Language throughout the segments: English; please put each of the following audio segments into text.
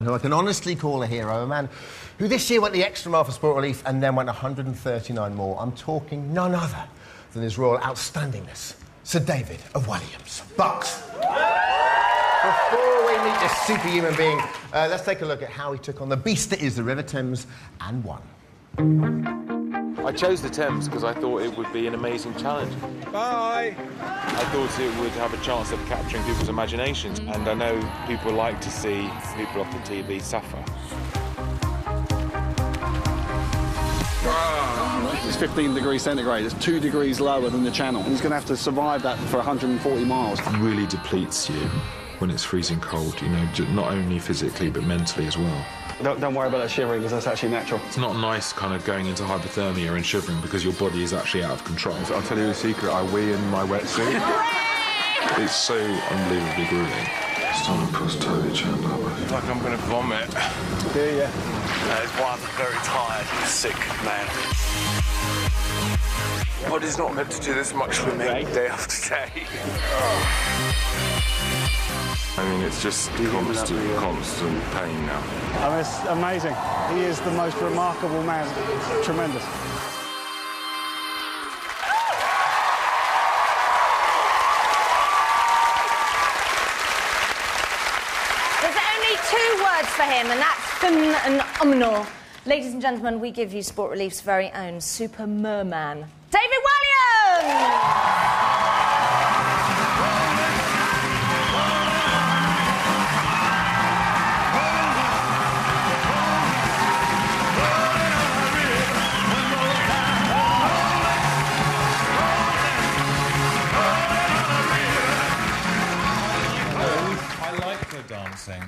who I can honestly call a hero, a man who this year went the extra mile for Sport Relief and then went 139 more. I'm talking none other than His Royal Outstandingness, Sir David of Walliams. But before we meet this superhuman being, let's take a look at how he took on the beast that is the River Thames and won. I chose the Thames because I thought it would be an amazing challenge. Bye! I thought it would have a chance of capturing people's imaginations, and I know people like to see people off the TV suffer. It's 15 degrees centigrade. It's 2 degrees lower than the channel. And he's going to have to survive that for 140 miles. It really depletes you when it's freezing cold, you know, not only physically but mentally as well. Don't worry about that shivering, because that's actually natural. It's not nice kind of going into hypothermia and shivering because your body is actually out of control. I'll tell you the secret, I wee in my wetsuit. It's so unbelievably grueling. Stomach feels totally jammed up. It's like I'm going to vomit. Do you? There's one very tired, sick man. My body's not meant to do this much for me day after day. I mean, it's just constant pain now. I mean, it's amazing. He is the most remarkable man. Tremendous. There's only 2 words for him, and that's phenomenal. Ladies and gentlemen, we give you Sport Relief's very own Super Merman, David Walliams! Dancing.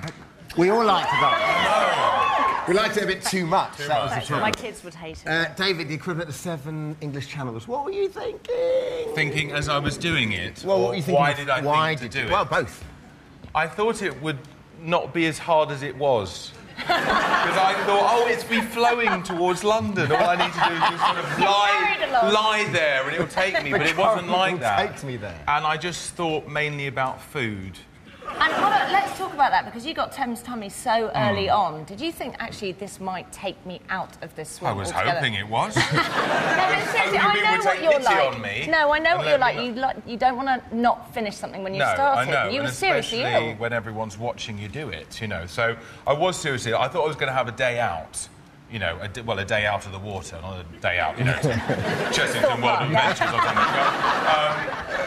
We all like to dance. We liked it a bit too much. That was the trouble. My kids would hate it. David, the equivalent of 7 English channels. What were you thinking? Thinking as I was doing it? Well, what were you thinking? Why did I think to do it? Well, both. I thought it would not be as hard as it was. Because I thought, oh, it's me flowing towards London. All I need to do is just sort of lie there and it'll take me. But it wasn't like that. Take me there. And I just thought mainly about food. And let's talk about that, because you got Thames tummy so early on. Did you think, actually, this might take me out of this swim I was altogether? hoping it was. No, but seriously, I know what you're like. On me no, I know what you're like. You don't want to not finish something when you started. I know. You were and seriously especially ill. when everyone's watching you do it, you know. So I was seriously ill. I thought I was going to have a day out. You know, a day out of the water, not a day out, you know, to Chessington World Adventures or something.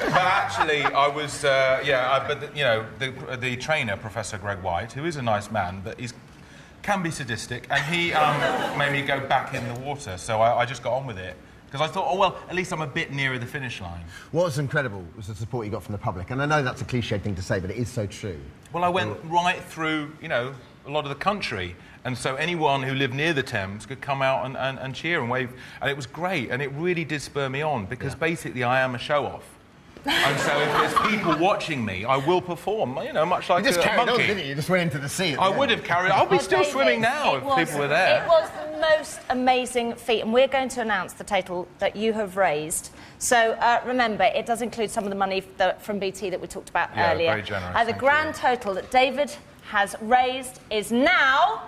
But actually, I was, you know, the trainer, Professor Greg White, who is a nice man, but can be sadistic, and he made me go back in the water, so I just got on with it. Because I thought, oh, well, at least I'm a bit nearer the finish line. What was incredible was the support you got from the public, and I know that's a cliched thing to say, but it is so true. Well, I went right through, you know, a lot of the country. And so anyone who lived near the Thames could come out and cheer and wave. And it was great. And it really did spur me on, because basically I am a show-off. And so if there's people watching me, I will perform, you know, much like you just a carried monkey. on, didn't you? You just went into the sea. I would have carried on. I'll be still swimming now if people were there. It was the most amazing feat, and we're going to announce the total that you have raised. So remember, it does include some of the money from BT that we talked about earlier. Very generous. The grand total that David has raised is now...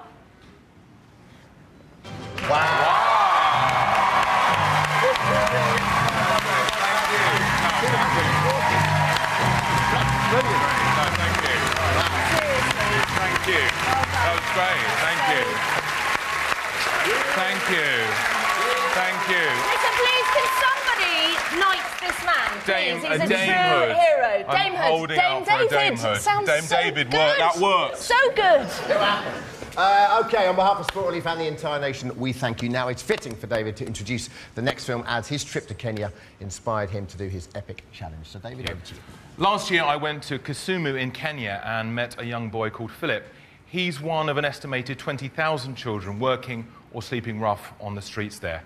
Wow. Thank you. That was great. Thank you. Thank you. Listen, please, can somebody knight this man, please? He's a true hero. I'm holding out for a Dame Hood. Sounds Dame so David, good. that works. So good. OK, on behalf of Sport Relief and the entire nation, we thank you. Now, it's fitting for David to introduce the next film, as his trip to Kenya inspired him to do his epic challenge. So, David, over to you. Last year, I went to Kisumu in Kenya and met a young boy called Philip. He's one of an estimated 20,000 children working or sleeping rough on the streets there.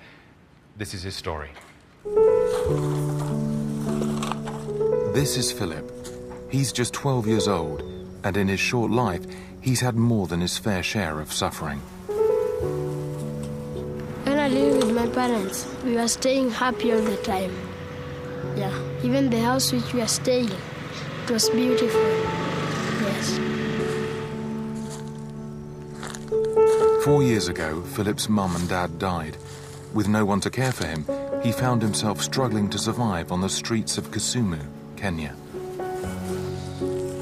This is his story. This is Philip. He's just 12 years old, and in his short life, he's had more than his fair share of suffering. When I lived with my parents, we were staying happy all the time. Yeah, even the house which we are staying, it was beautiful. Yes. 4 years ago, Philip's mum and dad died. With no one to care for him, he found himself struggling to survive on the streets of Kisumu, Kenya.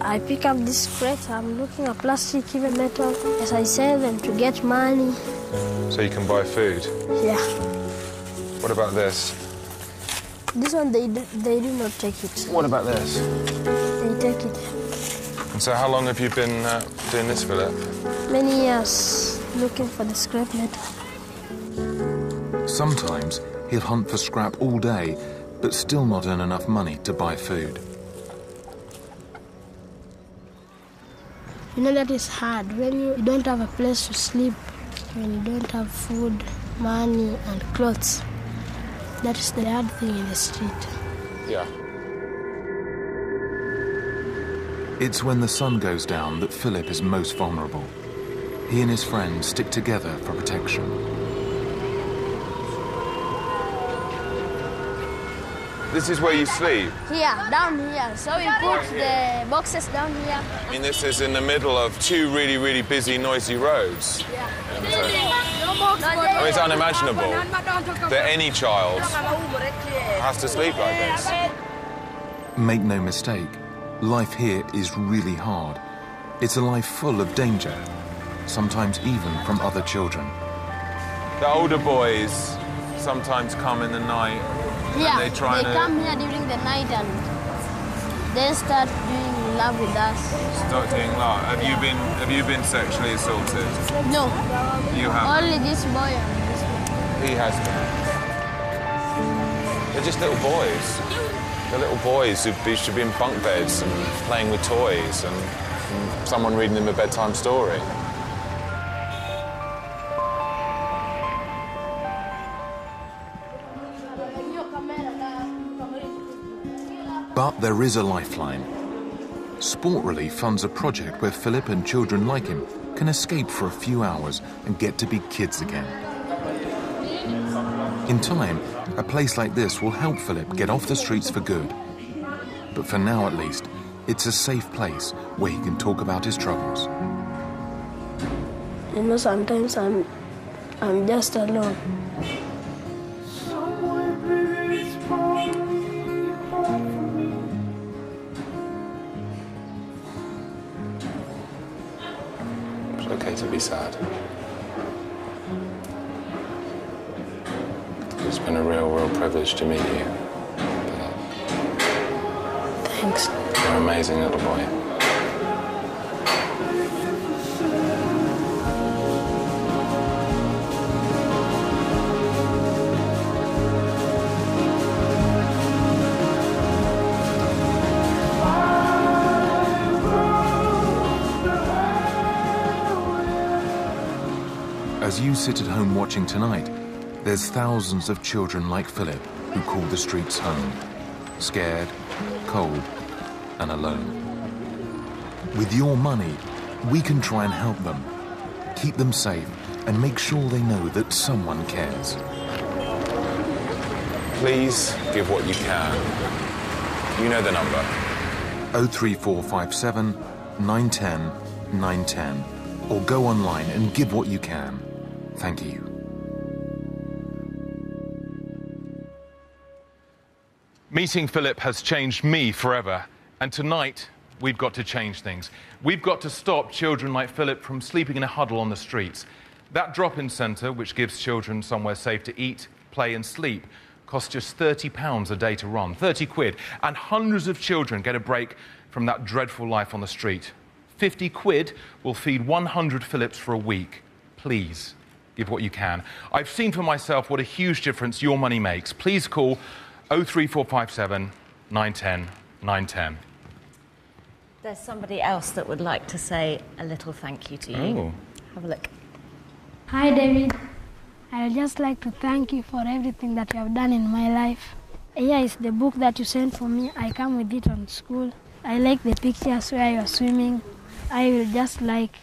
I pick up this crate, I'm looking at plastic, even metal, as I sell them to get money. So you can buy food? Yeah. What about this? This one, they do not take it. What about this? They take it. And so how long have you been doing this, Philip? Many years, looking for the scrap metal. Sometimes he'll hunt for scrap all day, but still not earn enough money to buy food. You know that is hard when you don't have a place to sleep, when you don't have food, money and clothes. That is the hard thing in the street. Yeah. It's when the sun goes down that Philip is most vulnerable. He and his friends stick together for protection. This is where you sleep? Here, down here. So we put the boxes down here. I mean, this is in the middle of two really, really busy, noisy roads. Yeah. I mean, it's unimaginable that any child has to sleep like this. Make no mistake, life here is really hard. It's a life full of danger, sometimes even from other children. The older boys sometimes come in the night. Yeah, they come here during the night and they start doing love with us. Start doing love. Have you been sexually assaulted? No. You have. Only this boy and this one. He has been. They're just little boys. They're little boys who should be in bunk beds and playing with toys and someone reading them a bedtime story. But there is a lifeline. Sport Relief funds a project where Philip and children like him can escape for a few hours and get to be kids again. In time, a place like this will help Philip get off the streets for good. But for now, at least, it's a safe place where he can talk about his troubles. You know, sometimes I'm just alone. It's okay to be sad. It's been a real privilege to meet you. Thanks. You're an amazing little boy. As you sit at home watching tonight, there's thousands of children like Philip who call the streets home, scared, cold, and alone. With your money, we can try and help them, keep them safe, and make sure they know that someone cares. Please give what you can. You know the number. 03457 910 910. Or go online and give what you can. Thank you. Meeting Philip has changed me forever, and tonight we've got to change things. We've got to stop children like Philip from sleeping in a huddle on the streets. That drop-in centre, which gives children somewhere safe to eat, play and sleep, costs just £30 a day to run, 30 quid, and hundreds of children get a break from that dreadful life on the street. 50 quid will feed 100 Philips for a week. Please, give what you can. I've seen for myself what a huge difference your money makes. Please call 03457 910 910. There's somebody else that would like to say a little thank you to you. Oh. Have a look. Hi, David. I would just like to thank you for everything that you have done in my life. Here is the book that you sent for me. I come with it on school. I like the pictures where you are swimming. I will just like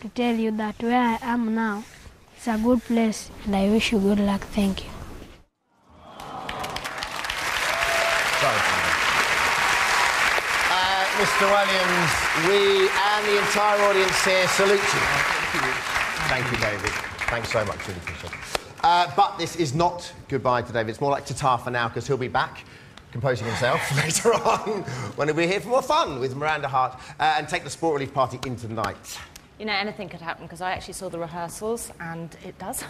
to tell you that where I am now is a good place, and I wish you good luck. Thank you. Mr. Walliams, we and the entire audience here salute you. Thank you, David. Thanks so much, really appreciate it. But this is not goodbye to David. It's more like ta-ta for now, because he'll be back composing himself later on when he'll be here for more fun with Miranda Hart and take the Sport Relief party into the night. You know, anything could happen, because I actually saw the rehearsals, and it does.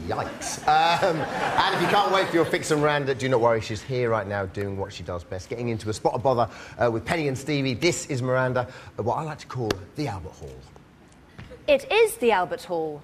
Yikes. And if you can't wait for your fix of Miranda, do not worry, she's here right now doing what she does best, getting into a spot of bother with Penny and Stevie. This is Miranda, what I like to call the Albert Hall. It is the Albert Hall.